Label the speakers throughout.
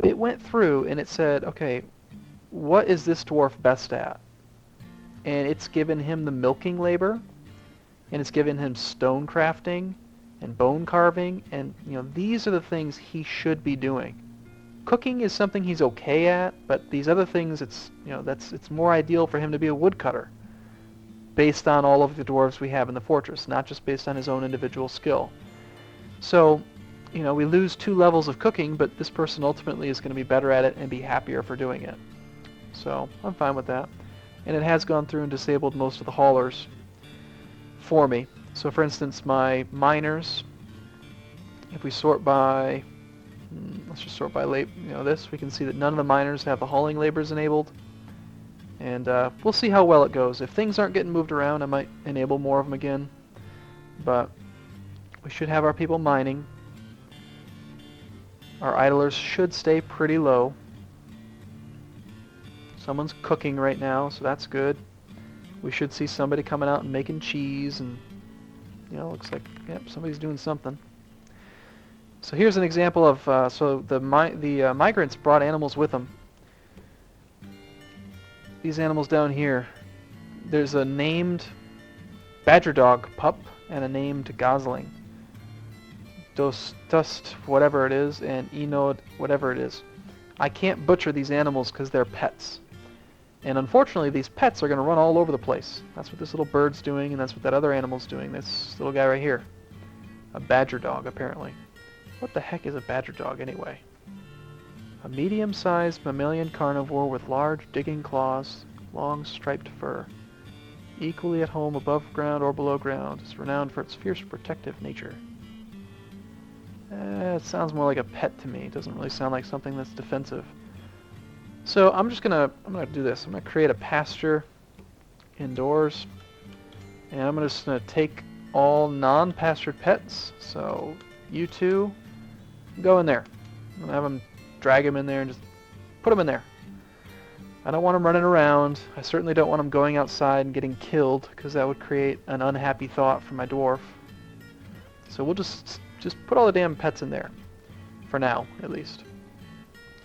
Speaker 1: it went through and it said, okay, what is this dwarf best at? And it's given him the milking labor, and it's given him stone crafting and bone carving, and these are the things he should be doing. Cooking is something he's okay at, but these other things, it's more ideal for him to be a woodcutter, based on all of the dwarves we have in the fortress, not just based on his own individual skill. So, we lose 2 levels of cooking, but this person ultimately is going to be better at it and be happier for doing it. So, I'm fine with that. And it has gone through and disabled most of the haulers for me. So for instance, my miners, if we sort by, let's just sort by this, we can see that none of the miners have the hauling labors enabled. And we'll see how well it goes. If things aren't getting moved around, I might enable more of them again. But we should have our people mining. Our idlers should stay pretty low. Someone's cooking right now, so that's good. We should see somebody coming out and making cheese, and looks like somebody's doing something. So here's an example of the migrants brought animals with them. These animals down here, there's a named badger dog pup and a named gosling. Dust whatever it is, and Enod whatever it is. I can't butcher these animals because they're pets. And unfortunately, these pets are going to run all over the place. That's what this little bird's doing, and that's what that other animal's doing. This little guy right here. A badger dog, apparently. What the heck is a badger dog, anyway? A medium-sized mammalian carnivore with large digging claws, long striped fur. Equally at home above ground or below ground. It's renowned for its fierce protective nature. It sounds more like a pet to me. It doesn't really sound like something that's defensive. So I'm gonna do this. I'm gonna create a pasture indoors, and I'm just gonna take all non-pastured pets. So you two, go in there. I'm gonna have them drag them in there and just put them in there. I don't want them running around. I certainly don't want them going outside and getting killed, because that would create an unhappy thought for my dwarf. So we'll just put all the damn pets in there, for now at least.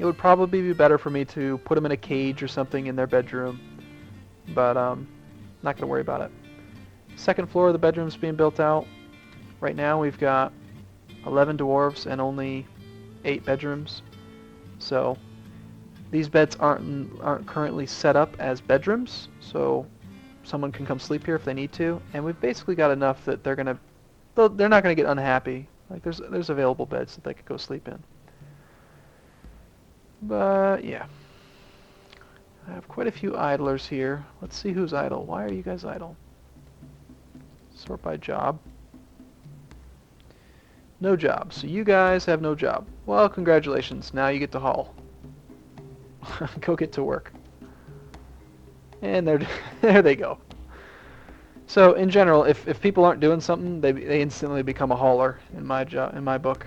Speaker 1: It would probably be better for me to put them in a cage or something in their bedroom, but not going to worry about it. Second floor of the bedroom's being built out. Right now we've got 11 dwarves and only 8 bedrooms. So these beds aren't currently set up as bedrooms, so someone can come sleep here if they need to. And we've basically got enough that they're not going to get unhappy. Like there's available beds that they could go sleep in. But yeah, I have quite a few idlers here. Let's see who's idle. Why are you guys idle? Sort by job. No job. So you guys have no job. Well, congratulations. Now you get to haul. Go get to work. And there they go. So in general, if people aren't doing something, they instantly become a hauler in my book.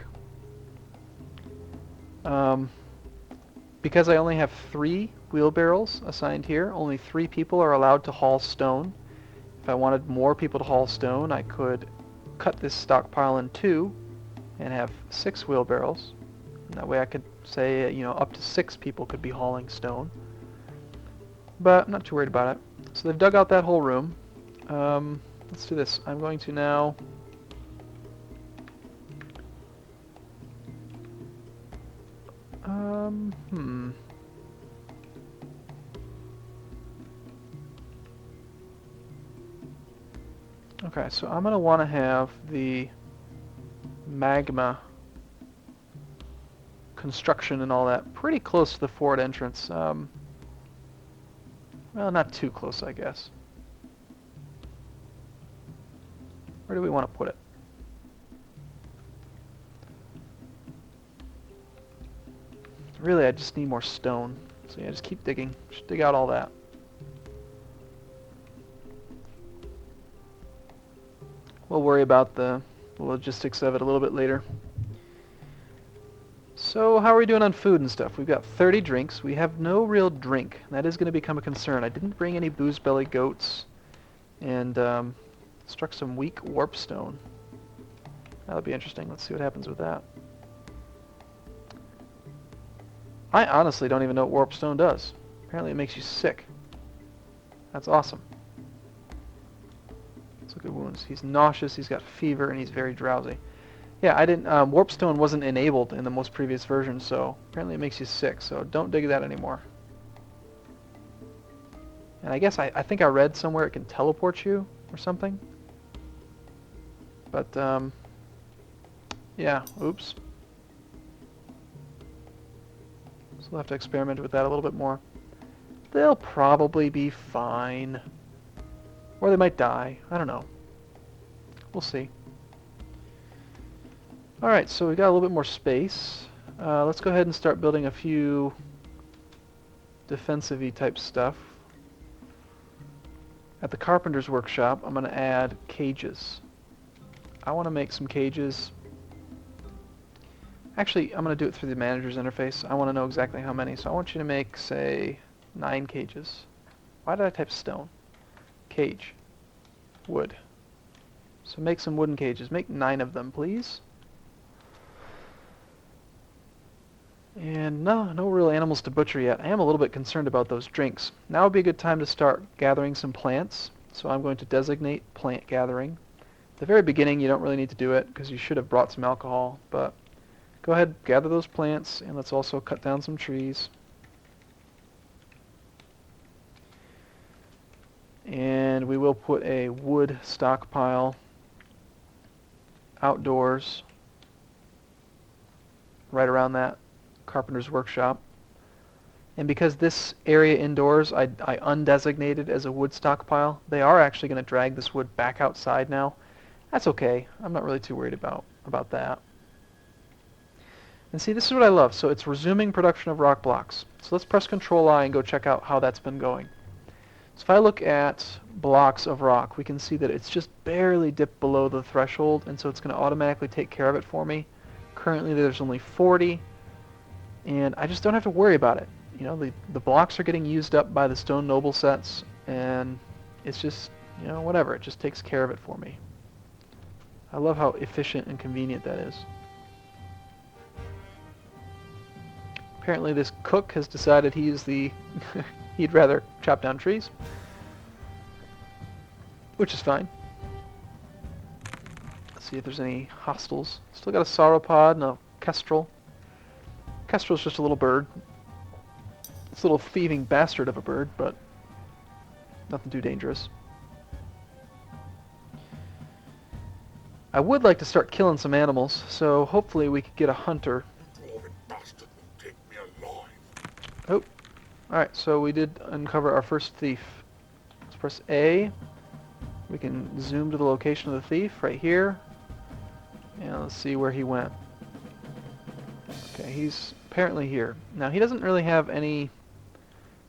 Speaker 1: Because I only have 3 wheelbarrows assigned here, only 3 people are allowed to haul stone. If I wanted more people to haul stone, I could cut this stockpile in 2 and have 6 wheelbarrows. And that way I could say, up to 6 people could be hauling stone. But I'm not too worried about it. So they've dug out that whole room. Let's do this. I'm going to now Okay, so I'm going to want to have the magma construction and all that pretty close to the fort entrance. Well, not too close, I guess. Where do we want to put it? Really, I just need more stone. So yeah, just keep digging. Just dig out all that. We'll worry about the logistics of it a little bit later. So how are we doing on food and stuff? We've got 30 drinks. We have no real drink. That is going to become a concern. I didn't bring any booze belly goats, and struck some weak warp stone. That'll be interesting. Let's see what happens with that. I honestly don't even know what warp stone does. Apparently it makes you sick. That's awesome. Let's look at wounds. He's nauseous, he's got fever, and he's very drowsy. Yeah, I didn't. Warp stone wasn't enabled in the most previous version, so apparently it makes you sick. So don't dig that anymore. And I guess I think I read somewhere it can teleport you or something. But yeah, oops. So we'll have to experiment with that a little bit more. They'll probably be fine. Or they might die. I don't know. We'll see. Alright, so we got a little bit more space. Let's go ahead and start building a few defensive-y type stuff. At the carpenter's workshop, I'm going to add cages. I want to make some cages. Actually, I'm going to do it through the manager's interface. I want to know exactly how many. So I want you to make, say, 9 cages. Why did I type stone? Cage. Wood. So make some wooden cages. Make 9 of them, please. And no real animals to butcher yet. I am a little bit concerned about those drinks. Now would be a good time to start gathering some plants. So I'm going to designate plant gathering. At the very beginning, you don't really need to do it because you should have brought some alcohol. But go ahead, gather those plants, and let's also cut down some trees. And we will put a wood stockpile outdoors right around that carpenter's workshop. And because this area indoors I undesignated as a wood stockpile, they are actually going to drag this wood back outside now. That's okay. I'm not really too worried about that. And see, this is what I love. So it's resuming production of rock blocks. So let's press Control-I and go check out how that's been going. So if I look at blocks of rock, we can see that it's just barely dipped below the threshold, and so it's going to automatically take care of it for me. Currently there's only 40, and I just don't have to worry about it. You know, the blocks are getting used up by the stone noble sets, and it's just, you know, whatever. It just takes care of it for me. I love how efficient and convenient that is. Apparently this cook has decided he is the he'd rather chop down trees, which is fine. Let's see if there's any hostiles. Still got a sauropod and a kestrel. Kestrel's just a little bird. It's a little thieving bastard of a bird, but nothing too dangerous. I would like to start killing some animals, so hopefully we could get a hunter. Oh, alright, so we did uncover our first thief. Let's press A. We can zoom to the location of the thief right here. And let's see where he went. Okay, he's apparently here. Now, he doesn't really have any...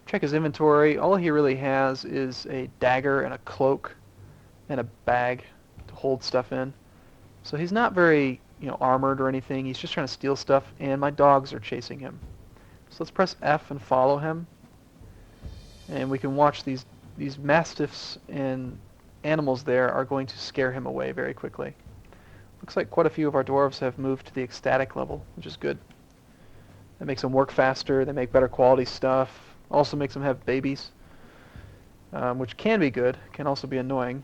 Speaker 1: Check his inventory. All he really has is a dagger and a cloak and a bag to hold stuff in. So he's not very, armored or anything. He's just trying to steal stuff, and my dogs are chasing him. So let's press F and follow him. And we can watch these mastiffs and animals there are going to scare him away very quickly. Looks like quite a few of our dwarves have moved to the ecstatic level, which is good. That makes them work faster. They make better quality stuff. Also makes them have babies, which can be good, can also be annoying.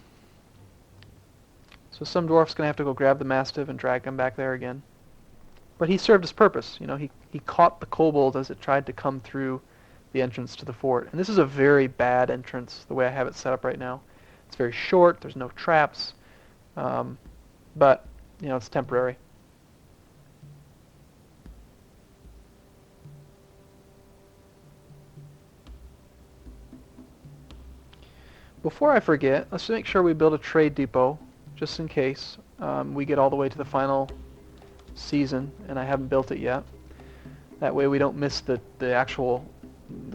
Speaker 1: So some dwarf's going to have to go grab the mastiff and drag him back there again. But he served his purpose. He caught the kobold as it tried to come through the entrance to the fort. And this is a very bad entrance, the way I have it set up right now. It's very short, there's no traps, but, it's temporary. Before I forget, let's make sure we build a trade depot, just in case we get all the way to the final season and I haven't built it yet. That way we don't miss the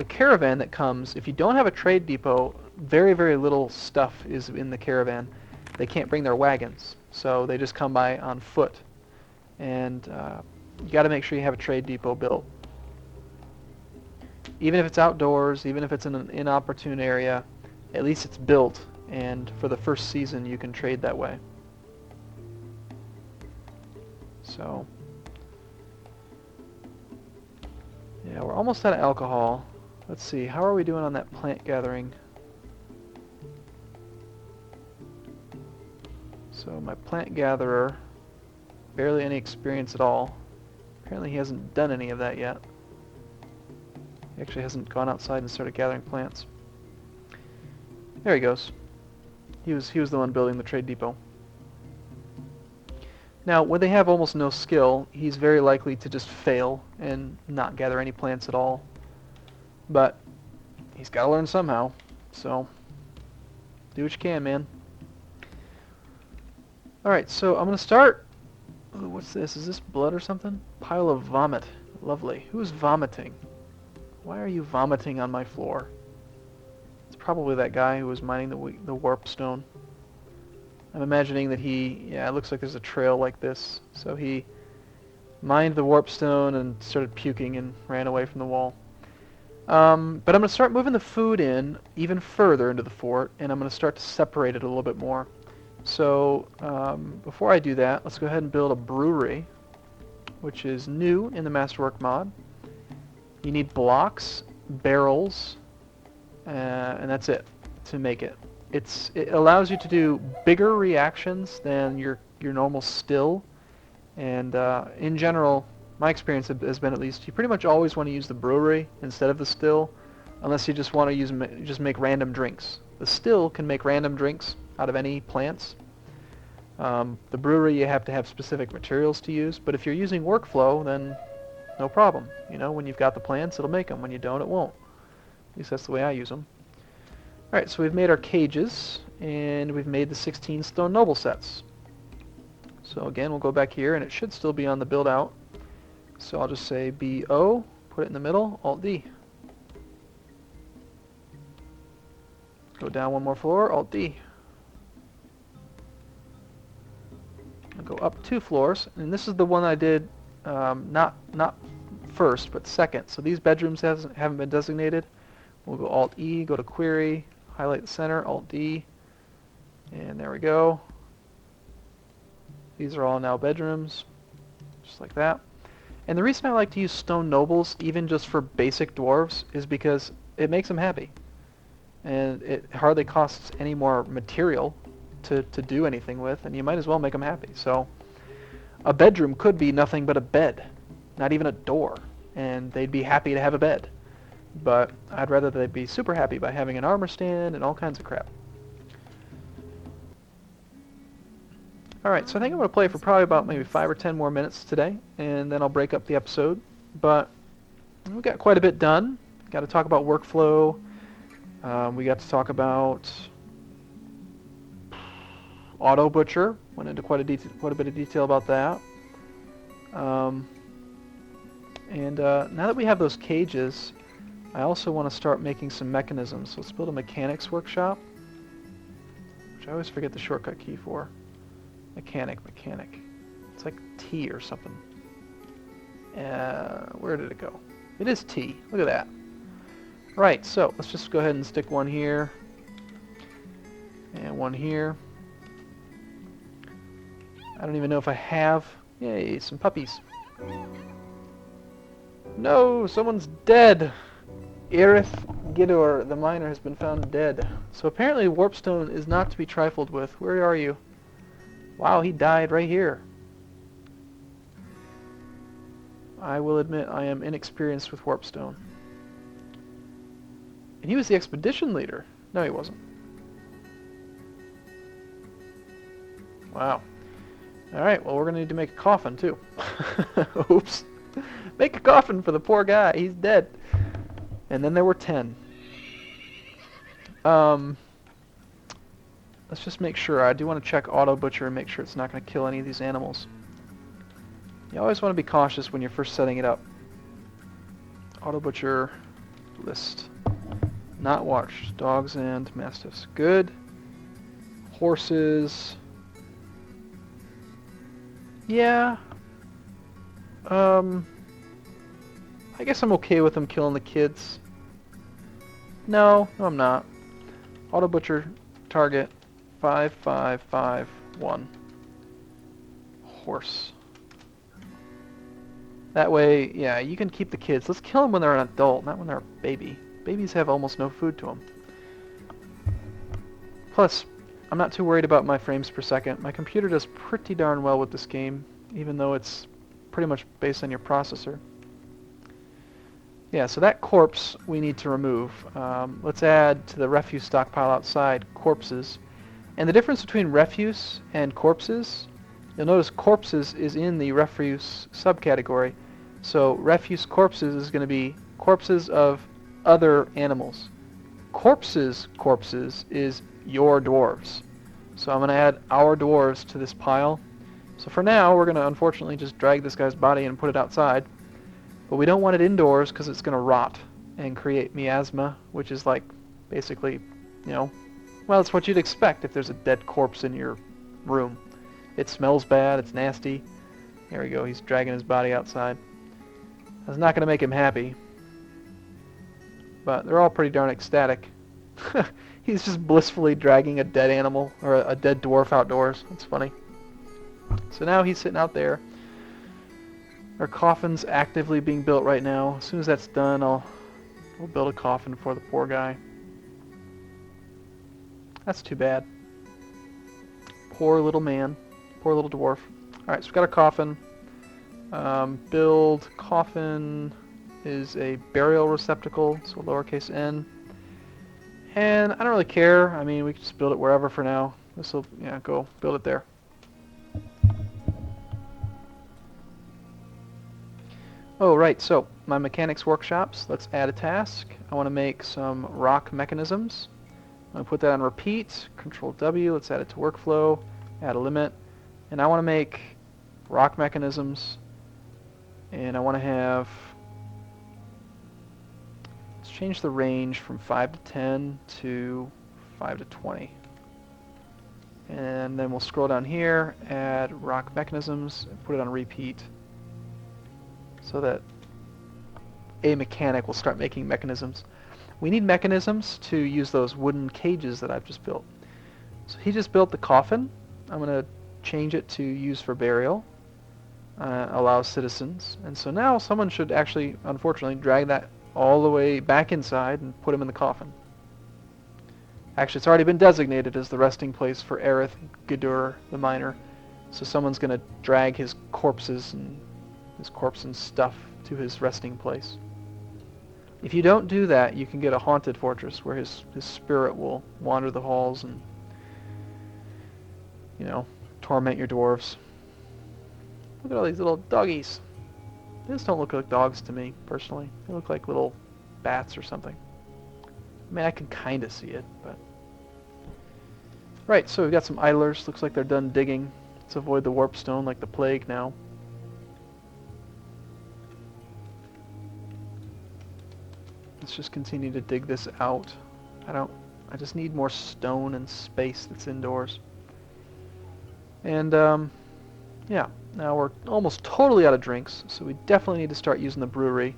Speaker 1: caravan that comes. If you don't have a trade depot, very, very little stuff is in the caravan. They can't bring their wagons, so they just come by on foot. And you got to make sure you have a trade depot built. Even if it's outdoors, even if it's in an inopportune area, at least it's built, and for the first season you can trade that way. So, yeah, Yeah, we're almost out of alcohol. Let's see, how are we doing on that plant gathering? So my plant gatherer, barely any experience at all. Apparently he hasn't done any of that yet. He actually hasn't gone outside and started gathering plants. There he goes. He was the one building the trade depot. Now, when they have almost no skill, he's very likely to just fail and not gather any plants at all. But he's got to learn somehow, so do what you can, man. Alright, so I'm going to start... Ooh, what's this? Is this blood or something? Pile of vomit. Lovely. Who's vomiting? Why are you vomiting on my floor? It's probably that guy who was mining the warp stone. I'm imagining that yeah, it looks like there's a trail like this. So he mined the warp stone and started puking and ran away from the wall. But I'm going to start moving the food in even further into the fort, and I'm going to start to separate it a little bit more. So before I do that, let's go ahead and build a brewery, which is new in the Masterwork mod. You need blocks, barrels, and that's it to make it. It allows you to do bigger reactions than your normal still, and in general, my experience has been, at least, you pretty much always want to use the brewery instead of the still, unless you just want to just make random drinks. The still can make random drinks out of any plants. The brewery, you have to have specific materials to use, but if you're using workflow, then no problem. You know, when you've got the plants, it'll make them. When you don't, it won't. At least that's the way I use them. Alright, so we've made our cages, and we've made the 16 stone noble sets. So again, we'll go back here, and it should still be on the build out. So I'll just say BO, put it in the middle, Alt-D. Go down one more floor, Alt-D. I'll go up 2 floors, and this is the one I did not first, but second. So these bedrooms haven't been designated. We'll go Alt-E, go to Query, highlight the center, Alt-D, and there we go. These are all now bedrooms, just like that. And the reason I like to use stone nobles, even just for basic dwarves, is because it makes them happy. And it hardly costs any more material to do anything with, and you might as well make them happy. So a bedroom could be nothing but a bed, not even a door, and they'd be happy to have a bed. But I'd rather they'd be super happy by having an armor stand and all kinds of crap. Alright, so I think I'm going to play for probably about maybe 5 or 10 more minutes today, and then I'll break up the episode. But we got quite a bit done. Got to talk about workflow. We got to talk about Auto Butcher. Went into quite a bit of detail about that. Now that we have those cages, I also want to start making some mechanisms. So let's build a mechanics workshop, which I always forget the shortcut key for. Mechanic. It's like T or something. Where did it go? It is T. Look at that. Right, so let's just go ahead and stick one here. And one here. I don't even know if I have... Yay, some puppies. No, someone's dead. Irith Gidor, the miner, has been found dead. So apparently warpstone is not to be trifled with. Where are you? Wow, he died right here. I will admit I am inexperienced with warpstone. And he was the expedition leader. No, he wasn't. Wow. Alright, well, we're going to need to make a coffin, too. Oops. Make a coffin for the poor guy. He's dead. And then there were 10. Let's just make sure. I do want to check Auto Butcher and make sure it's not going to kill any of these animals. You always want to be cautious when you're first setting it up. Auto Butcher list. Not watched. Dogs and mastiffs. Good. Horses. Yeah. I guess I'm okay with them killing the kids. No, I'm not. Auto Butcher target 5551. Horse. That way, yeah, you can keep the kids. Let's kill them when they're an adult, not when they're a baby. Babies have almost no food to them. Plus, I'm not too worried about my frames per second. My computer does pretty darn well with this game, even though it's pretty much based on your processor. Yeah, so that corpse we need to remove. Let's add to the refuse stockpile outside corpses. And the difference between refuse and corpses, you'll notice corpses is in the refuse subcategory. So refuse corpses is going to be corpses of other animals. Corpses is your dwarves. So I'm going to add our dwarves to this pile. So for now, we're going to unfortunately just drag this guy's body and put it outside. But we don't want it indoors because it's going to rot and create miasma, which is like basically, you know, well, it's what you'd expect if there's a dead corpse in your room. It smells bad, it's nasty. There we go, he's dragging his body outside. That's not going to make him happy. But they're all pretty darn ecstatic. He's just blissfully dragging a dead animal, or a dead dwarf outdoors. That's funny. So now he's sitting out there. Our coffin's actively being built right now. As soon as that's done, we'll build a coffin for the poor guy. That's too bad. Poor little man. Poor little dwarf. Alright, so we've got a coffin. Build coffin is a burial receptacle, so lowercase n. And I don't really care. I mean, we can just build it wherever for now. This will, yeah, go build it there. Oh, right, so my mechanics workshops, let's add a task. I want to make some rock mechanisms. I'm going to put that on repeat, Control W, let's add it to workflow, add a limit. And I want to make rock mechanisms, and I want to have, let's change the range from 5 to 10 to 5 to 20. And then we'll scroll down here, add rock mechanisms, and put it on repeat, so that a mechanic will start making mechanisms. We need mechanisms to use those wooden cages that I've just built. So he just built the coffin. I'm going to change it to use for burial, allow citizens. And so now someone should actually, unfortunately, drag that all the way back inside and put him in the coffin. Actually, it's already been designated as the resting place for Aerith Gidur, the miner. So someone's going to drag his corpses and stuff to his resting place. If you don't do that, you can get a haunted fortress where his spirit will wander the halls and, you know, torment your dwarves. Look at all these little doggies. They just don't look like dogs to me, personally. They look like little bats or something. I mean, I can kind of see it, but... Right, so we've got some idlers. Looks like they're done digging. Let's avoid the warp stone like the plague now. Let's just continue to dig this out. I just need more stone and space that's indoors. And, yeah, now we're almost totally out of drinks, so we definitely need to start using the brewery.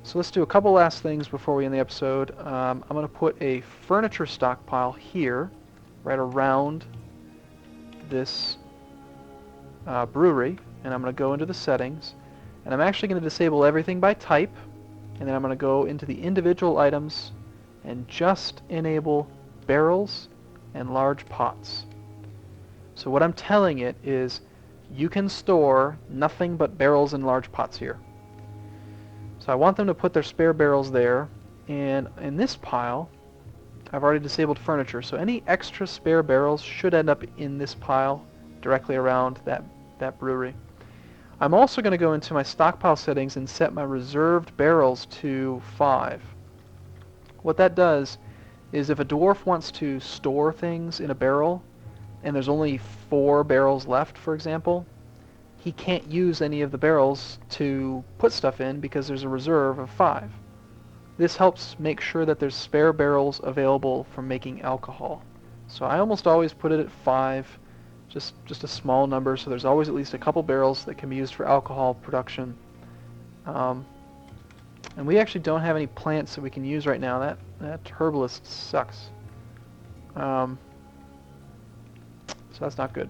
Speaker 1: So let's do a couple last things before we end the episode. I'm going to put a furniture stockpile here, right around this brewery, and I'm going to go into the settings, and I'm actually going to disable everything by type, and then I'm going to go into the individual items and just enable barrels and large pots. So what I'm telling it is you can store nothing but barrels and large pots here. So I want them to put their spare barrels there, and in this pile I've already disabled furniture, so any extra spare barrels should end up in this pile directly around that brewery. I'm also going to go into my stockpile settings and set my reserved barrels to 5. What that does is if a dwarf wants to store things in a barrel and there's only 4 barrels left, for example, he can't use any of the barrels to put stuff in because there's a reserve of 5. This helps make sure that there's spare barrels available for making alcohol. So I almost always put it at 5. Just a small number, so there's always at least a couple barrels that can be used for alcohol production. And we actually don't have any plants that we can use right now. That herbalist sucks. So that's not good.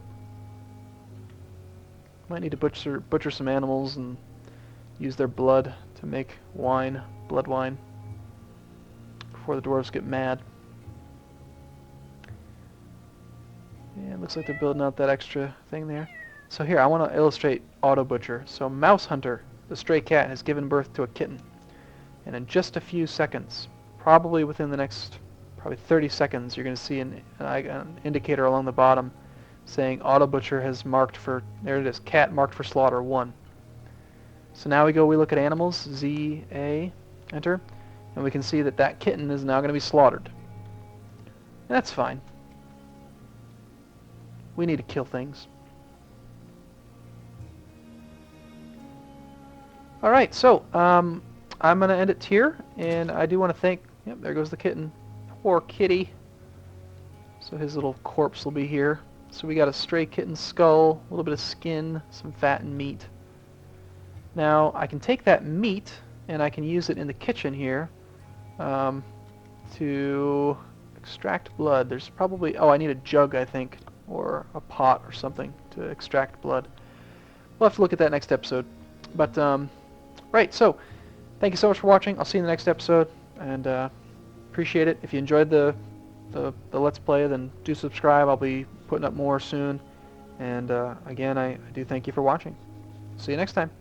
Speaker 1: Might need to butcher some animals and use their blood to make wine, blood wine, before the dwarves get mad. And it looks like they're building out that extra thing there. So here, I want to illustrate Auto Butcher. So Mouse Hunter, the stray cat, has given birth to a kitten. And in just a few seconds, probably within the next 30 seconds, you're going to see an indicator along the bottom saying Auto Butcher has marked for, there it is, cat marked for slaughter 1. So now we look at animals, ZA, enter, and we can see that that kitten is now going to be slaughtered. And that's fine. We need to kill things. Alright, so I'm going to end it here, and I do want to thank, yep, there goes the kitten. Poor kitty. So his little corpse will be here. So we got a stray kitten skull, a little bit of skin, some fat and meat. Now I can take that meat and I can use it in the kitchen here to extract blood. There's probably, oh, I need a jug, I think, or a pot or something to extract blood. We'll have to look at that next episode. But right, so thank you so much for watching. I'll see you in the next episode, and appreciate it. If you enjoyed the Let's Play, then do subscribe. I'll be putting up more soon. And again, I do thank you for watching. See you next time.